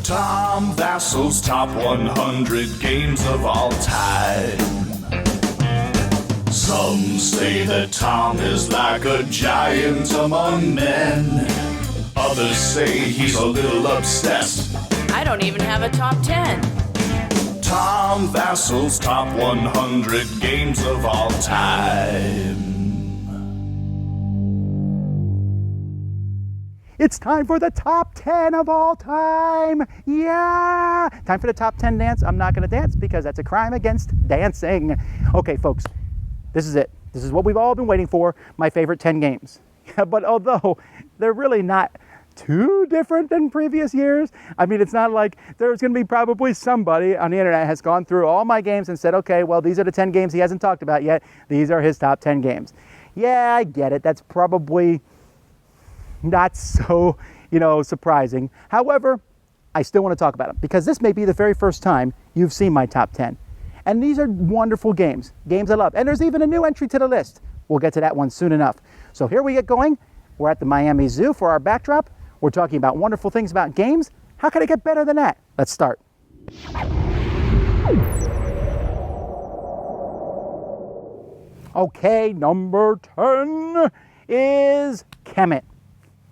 Tom Vasel's top 100 games of all time. Some say that Tom is like a giant among men. Others say he's a little obsessed. I don't even have a top 10. Tom Vasel's top 100 games of all time. It's time for the top 10 of all time. Yeah. Time for the top 10 dance. I'm not going to dance because that's a crime against dancing. Okay, folks, this is it. This is what we've all been waiting for, my favorite 10 games. But although they're really not too different than previous years, I mean, it's not like there's going to be probably somebody on the internet has gone through all my games and said, okay, well, these are the 10 games he hasn't talked about yet. These are his top 10 games. Yeah, I get it. That's probably not so, surprising. However, I still want to talk about them because this may be the very first time you've seen my top 10. And these are wonderful games I love. And there's even a new entry to the list. We'll get to that one soon enough. So here we get going. We're at the Miami Zoo for our backdrop. We're talking about wonderful things about games. How could it get better than that? Let's start. Okay, number 10 is Kemet.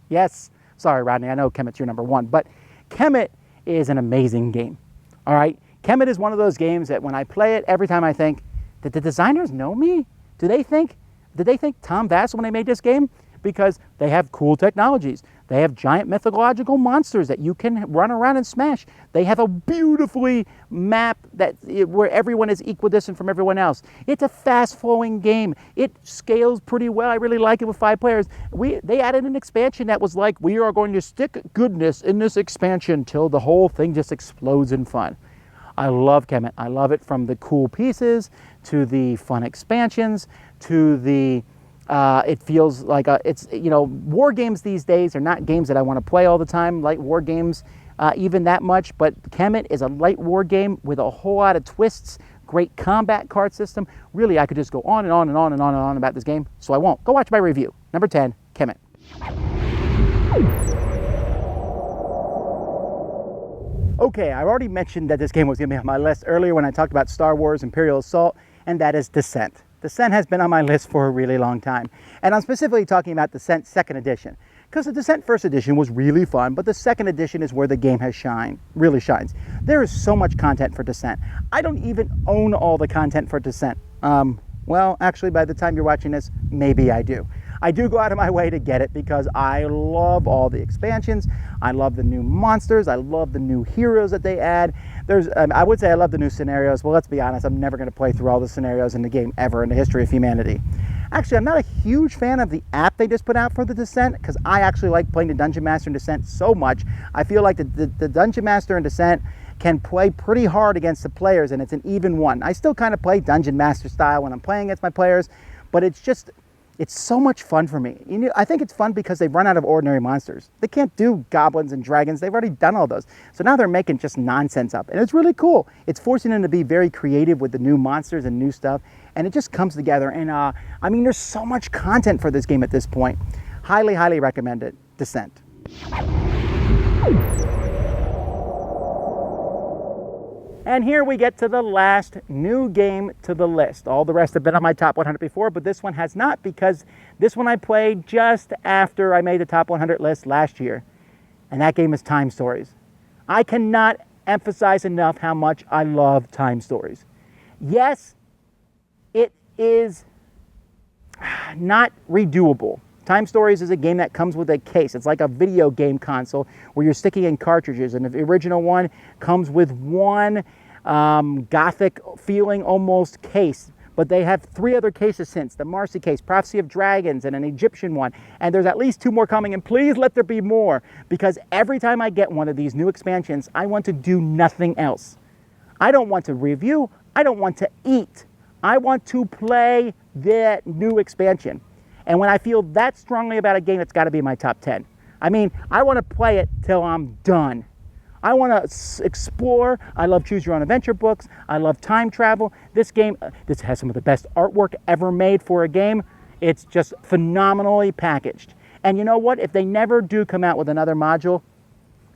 Yes, sorry, Rodney, I know Kemet's your number 1, but Kemet is an amazing game. All right, Kemet is one of those games that when I play it, every time I think, did the designers know me? Did they think Tom Vasel when they made this game? Because they have cool technologies. They have giant mythological monsters that you can run around and smash. They have a beautifully map where everyone is equidistant from everyone else. It's a fast-flowing game. It scales pretty well. I really like it with 5 players. They added an expansion that was like, we are going to stick goodness in this expansion till the whole thing just explodes in fun. I love Kemet. I love it from the cool pieces to the fun expansions to the it feels like war games these days are not games that I want to play all the time, light war games even that much, but Kemet is a light war game with a whole lot of twists, great combat card system. Really, I could just go on and on and on and on and on about this game, so I won't. Go watch my review. Number 10, Kemet. Okay, I already mentioned that this game was going to be on my list earlier when I talked about Star Wars Imperial Assault, and that is Descent. Descent has been on my list for a really long time. And I'm specifically talking about Descent 2nd Edition. Because the Descent 1st Edition was really fun, but the 2nd Edition is where the game has really shines. There is so much content for Descent. I don't even own all the content for Descent. Well, actually, by the time you're watching this, maybe I do. I do go out of my way to get it because I love all the expansions. I love the new monsters. I love the new heroes that they add. I would say I love the new scenarios. Well, let's be honest, I'm never going to play through all the scenarios in the game ever in the history of humanity. Actually, I'm not a huge fan of the app they just put out for the Descent because I actually like playing the Dungeon Master in Descent so much. I feel like the Dungeon Master in Descent can play pretty hard against the players and it's an even one. I still kind of play Dungeon Master style when I'm playing against my players, but it's so much fun for me. I think it's fun because they've run out of ordinary monsters. They can't do goblins and dragons. They've already done all those. So now they're making just nonsense up. And it's really cool. It's forcing them to be very creative with the new monsters and new stuff. And it just comes together. And I mean, there's so much content for this game at this point. Highly, highly recommend it. Descent. And here we get to the last new game to the list. All the rest have been on my top 100 before, but this one has not because this one I played just after I made the top 100 list last year. And that game is Time Stories. I cannot emphasize enough how much I love Time Stories. Yes, it is not redoable. Time Stories is a game that comes with a case. It's like a video game console where you're sticking in cartridges, and the original one comes with one gothic feeling almost case, but they have 3 other cases since: the Marcy case, Prophecy of Dragons, and an Egyptian one, and there's at least 2 more coming, and please let there be more, because every time I get one of these new expansions, I want to do nothing else. I don't want to review, I don't want to eat, I want to play that new expansion. And when I feel that strongly about a game, it's got to be in my top 10. I mean, I want to play it till I'm done. I want to explore. I love Choose Your Own Adventure books. I love time travel. This game, this has some of the best artwork ever made for a game. It's just phenomenally packaged. And you know what? If they never do come out with another module,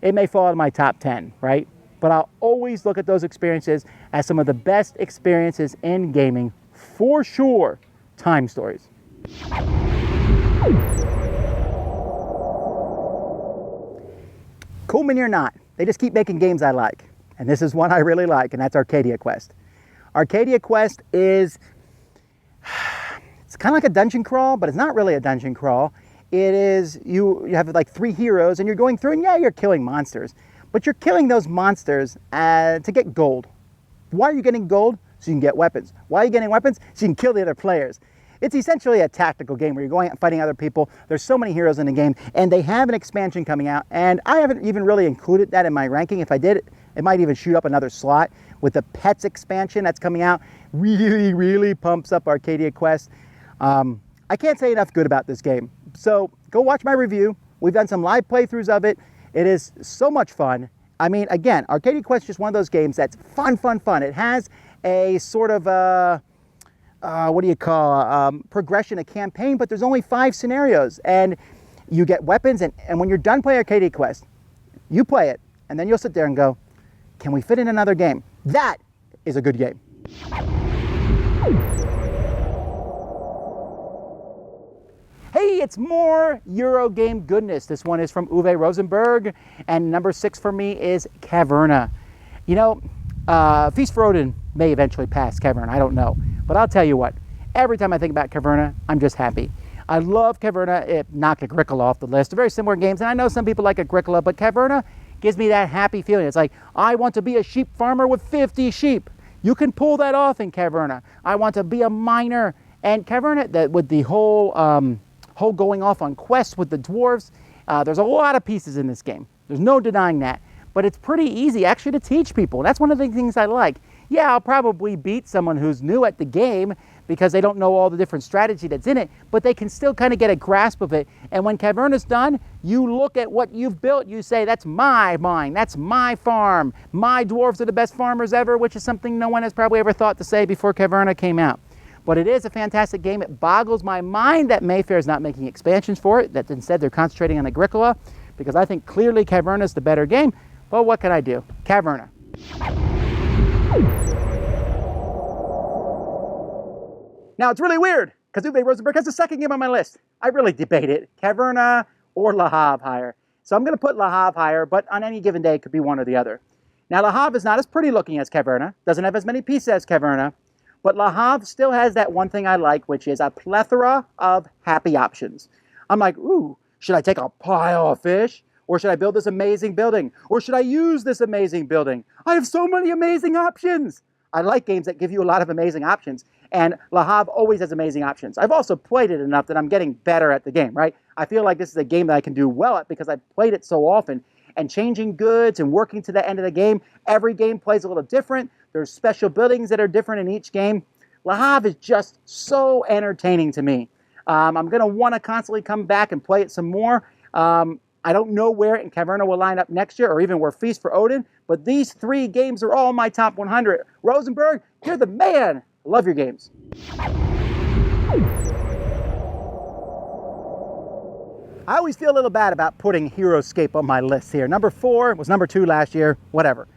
it may fall out of my top 10, right? But I'll always look at those experiences as some of the best experiences in gaming, for sure. Time Stories. Cool Mini or not, they just keep making games I like. And this is one I really like, and that's Arcadia Quest. Arcadia Quest is, it's kind of like a dungeon crawl, but it's not really a dungeon crawl. It is, you have like 3 heroes and you're going through, and yeah, you're killing monsters, but you're killing those monsters to get gold. Why are you getting gold? So you can get weapons. Why are you getting weapons? So you can kill the other players. It's essentially a tactical game where you're going out and fighting other people. There's so many heroes in the game, and they have an expansion coming out, and I haven't even really included that in my ranking. If I did, it might even shoot up another slot with the Pets expansion that's coming out. Really, really pumps up Arcadia Quest. I can't say enough good about this game. So go watch my review. We've done some live playthroughs of it. It is so much fun. I mean, again, Arcadia Quest is just one of those games that's fun, fun, fun. It has a sort of progression, a campaign, but there's only 5 scenarios, and you get weapons, and when you're done playing Arcadia Quest, you play it, and then you'll sit there and go, can we fit in another game? That is a good game. Hey, it's more Eurogame goodness. This one is from Uwe Rosenberg, and number 6 for me is Caverna. You know, Feast for Odin may eventually pass Caverna, I don't know. But I'll tell you what, every time I think about Caverna, I'm just happy. I love Caverna. It knocked Agricola off the list. They're very similar games, and I know some people like Agricola, but Caverna gives me that happy feeling. It's like, I want to be a sheep farmer with 50 sheep. You can pull that off in Caverna. I want to be a miner. And Caverna, with the whole going off on quests with the dwarves, there's a lot of pieces in this game. There's no denying that. But it's pretty easy, actually, to teach people. That's one of the things I like. Yeah, I'll probably beat someone who's new at the game because they don't know all the different strategy that's in it, but they can still kind of get a grasp of it. And when Caverna's done, you look at what you've built, you say, that's my mine, that's my farm, my dwarves are the best farmers ever, which is something no one has probably ever thought to say before Caverna came out. But it is a fantastic game. It boggles my mind that Mayfair is not making expansions for it, that instead they're concentrating on Agricola, because I think clearly Caverna's the better game. But what can I do? Caverna. Now, it's really weird, because Uwe Rosenberg has the second game on my list. I really debate it, Caverna or Le Havre higher. So I'm going to put Le Havre higher, but on any given day, it could be one or the other. Now, Le Havre is not as pretty looking as Caverna, doesn't have as many pieces as Caverna, but Le Havre still has that one thing I like, which is a plethora of happy options. I'm like, ooh, should I take a pile of fish? Or should I build this amazing building? Or should I use this amazing building? I have so many amazing options. I like games that give you a lot of amazing options. And Le Havre always has amazing options. I've also played it enough that I'm getting better at the game, right? I feel like this is a game that I can do well at because I've played it so often. And changing goods and working to the end of the game, every game plays a little different. There's special buildings that are different in each game. Le Havre is just so entertaining to me. I'm going to want to constantly come back and play it some more. I don't know where in Caverna will line up next year or even where Feast for Odin, but these 3 games are all in my top 100. Rosenberg, you're the man. I love your games. I always feel a little bad about putting Heroescape on my list here. Number 4 was number 2 last year, whatever.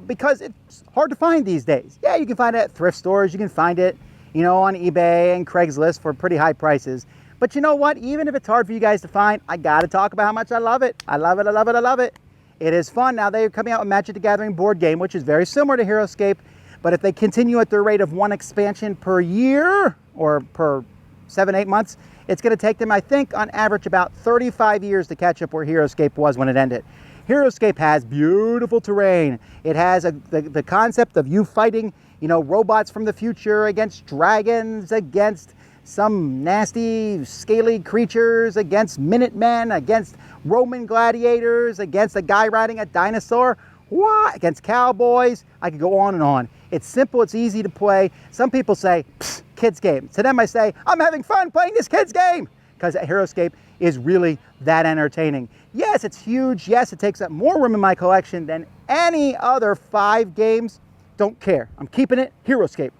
Because it's hard to find these days. Yeah, you can find it at thrift stores. You can find it, on eBay and Craigslist for pretty high prices. But you know what? Even if it's hard for you guys to find, I got to talk about how much I love it. I love it, I love it, I love it. It is fun. Now they're coming out with Magic the Gathering board game, which is very similar to Heroescape. But if they continue at their rate of 1 expansion per year or per 7-8 months, it's going to take them, I think, on average about 35 years to catch up where Heroescape was when it ended. Heroescape has beautiful terrain. It has the concept of you fighting, robots from the future against dragons, against some nasty, scaly creatures, against Minutemen, against Roman gladiators, against a guy riding a dinosaur, against cowboys. I could go on and on. It's simple, it's easy to play. Some people say, kids game. To them I say, I'm having fun playing this kids game, because Heroescape is really that entertaining. Yes, it's huge. Yes, it takes up more room in my collection than any other 5 games. Don't care. I'm keeping it Heroescape.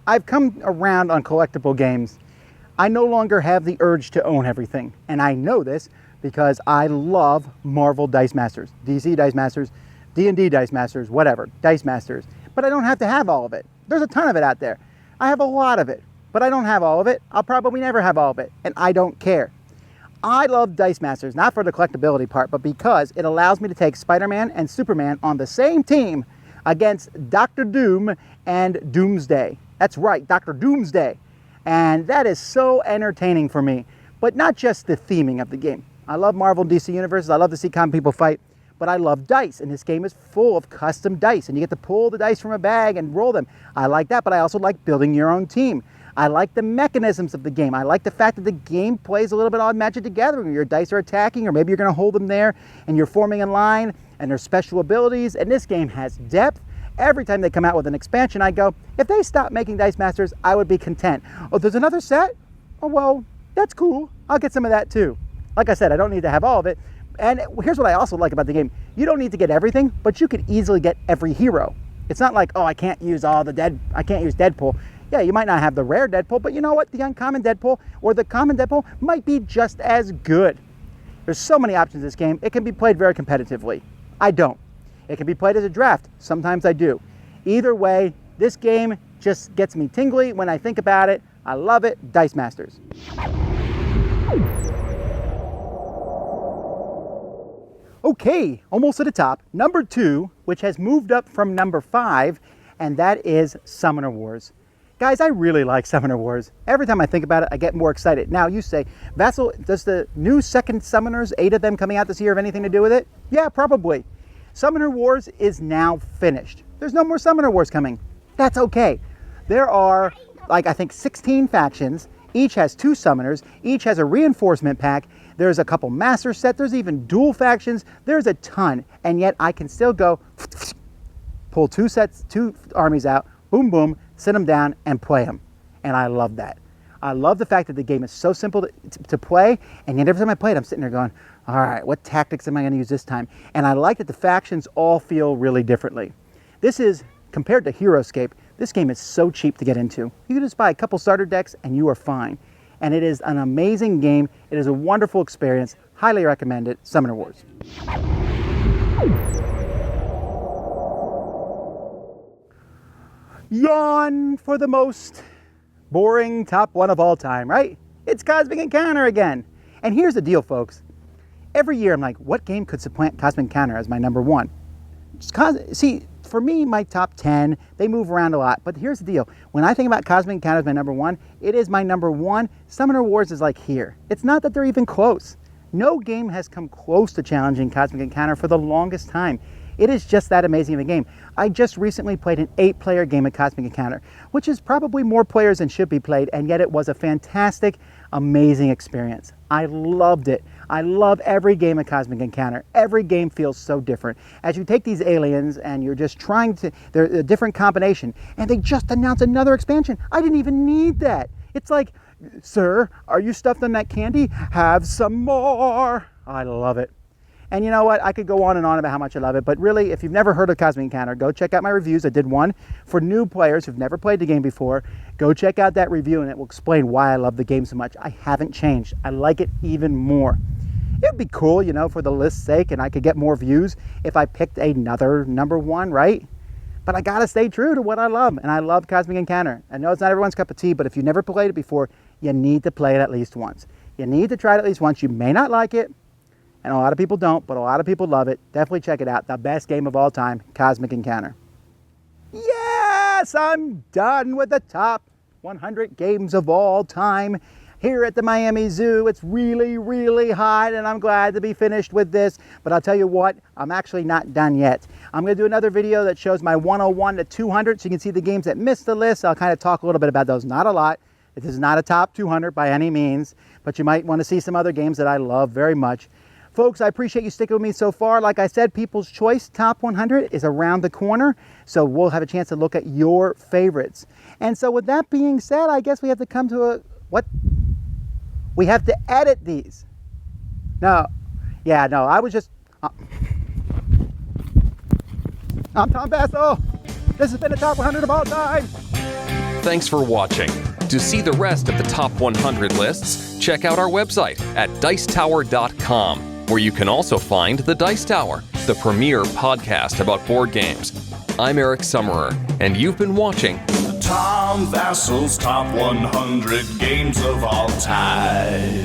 I've come around on collectible games I no longer have the urge to own everything. And I know this because I love Marvel Dice Masters, DC Dice Masters, D&D Dice Masters, whatever, Dice Masters. But I don't have to have all of it. There's a ton of it out there. I have a lot of it, but I don't have all of it. I'll probably never have all of it, and I don't care. I love Dice Masters, not for the collectability part, but because it allows me to take Spider-Man and Superman on the same team against Dr. Doom and Doomsday. That's right, Dr. Doomsday. And that is so entertaining for me, but not just the theming of the game. I love Marvel and DC universes. I love to see common people fight. But I love dice, and this game is full of custom dice, and you get to pull the dice from a bag and roll them. I like that, but I also like building your own team. I like the mechanisms of the game. I like the fact that the game plays a little bit on Magic the Gathering. Your dice are attacking, or maybe you're going to hold them there, and you're forming in line, and there's special abilities, and this game has depth. Every time they come out with an expansion, I go, if they stop making Dice Masters, I would be content. Oh, there's another set? Oh, well, that's cool. I'll get some of that too. Like I said, I don't need to have all of it. And here's what I also like about the game. You don't need to get everything, but you could easily get every hero. It's not like, oh, I can't use Deadpool. Yeah, you might not have the rare Deadpool, but you know what? The uncommon Deadpool or the common Deadpool might be just as good. There's so many options in this game. It can be played very competitively. I don't. It can be played as a draft. Sometimes I do. Either way, this game just gets me tingly when I think about it. I love it. Dice Masters. Okay, almost to the top. Number 2, which has moved up from number 5, and that is Summoner Wars. Guys, I really like Summoner Wars. Every time I think about it, I get more excited. Now, you say, Vasel, does the new second Summoners, 8 of them coming out this year, have anything to do with it? Yeah, probably. Summoner Wars is now finished. There's no more Summoner Wars coming. That's okay. There are, like, I think 16 factions. Each has 2 summoners. Each has a reinforcement pack. There's a couple master sets. There's even dual factions. There's a ton. And yet I can still go pull 2 armies out, boom, boom, sit them down and play them. And I love that. I love the fact that the game is so simple to play. And yet every time I play it, I'm sitting there going, all right, what tactics am I going to use this time? And I like that the factions all feel really differently. This is, compared to HeroScape, this game is so cheap to get into. You can just buy a couple starter decks and you are fine. And it is an amazing game. It is a wonderful experience. Highly recommend it. Summoner Wars. Yawn for the most boring top 1 of all time, right? It's Cosmic Encounter again. And here's the deal, folks. Every year I'm like, what game could supplant Cosmic Encounter as my number 1? See, for me, my top 10, they move around a lot. But here's the deal. When I think about Cosmic Encounter as my number 1, it is my number 1. Summoner Wars is like here. It's not that they're even close. No game has come close to challenging Cosmic Encounter for the longest time. It is just that amazing of a game. I just recently played an 8-player game of Cosmic Encounter, which is probably more players than should be played, and yet it was a fantastic, amazing experience. I loved it. I love every game of Cosmic Encounter. Every game feels so different. As you take these aliens and you're just trying to, they're a different combination, and they just announced another expansion. I didn't even need that. It's like, sir, are you stuffed on that candy? Have some more. I love it. And you know what? I could go on and on about how much I love it, but really, if you've never heard of Cosmic Encounter, go check out my reviews. I did one for new players who've never played the game before. Go check out that review, and it will explain why I love the game so much. I haven't changed. I like it even more. It'd be cool, you know, for the list's sake, and I could get more views if I picked another number 1, right? But I gotta stay true to what I love, and I love Cosmic Encounter. I know it's not everyone's cup of tea, but if you've never played it before, you need to play it at least once. You need to try it at least once. You may not like it, and a lot of people don't, but a lot of people love it. Definitely check it out. The best game of all time, Cosmic Encounter. Yes, I'm done with the top 100 games of all time. Here at the Miami Zoo, it's really, really hot, and I'm glad to be finished with this. But I'll tell you what, I'm actually not done yet. I'm going to do another video that shows my 101 to 200, so you can see the games that missed the list. I'll kind of talk a little bit about those. Not a lot. This is not a top 200 by any means, but you might want to see some other games that I love very much. Folks, I appreciate you sticking with me so far. Like I said, People's Choice Top 100 is around the corner, so we'll have a chance to look at your favorites. And so with that being said, I guess we have to come to a, what? We have to edit these. No, yeah, no, I was just, I'm Tom Vasel. This has been the Top 100 of all time. Thanks for watching. To see the rest of the top 100 lists, check out our website at dicetower.com, where you can also find The Dice Tower, the premier podcast about board games. I'm Eric Summerer, and you've been watching Tom Vasel's Top 100 Games of All Time.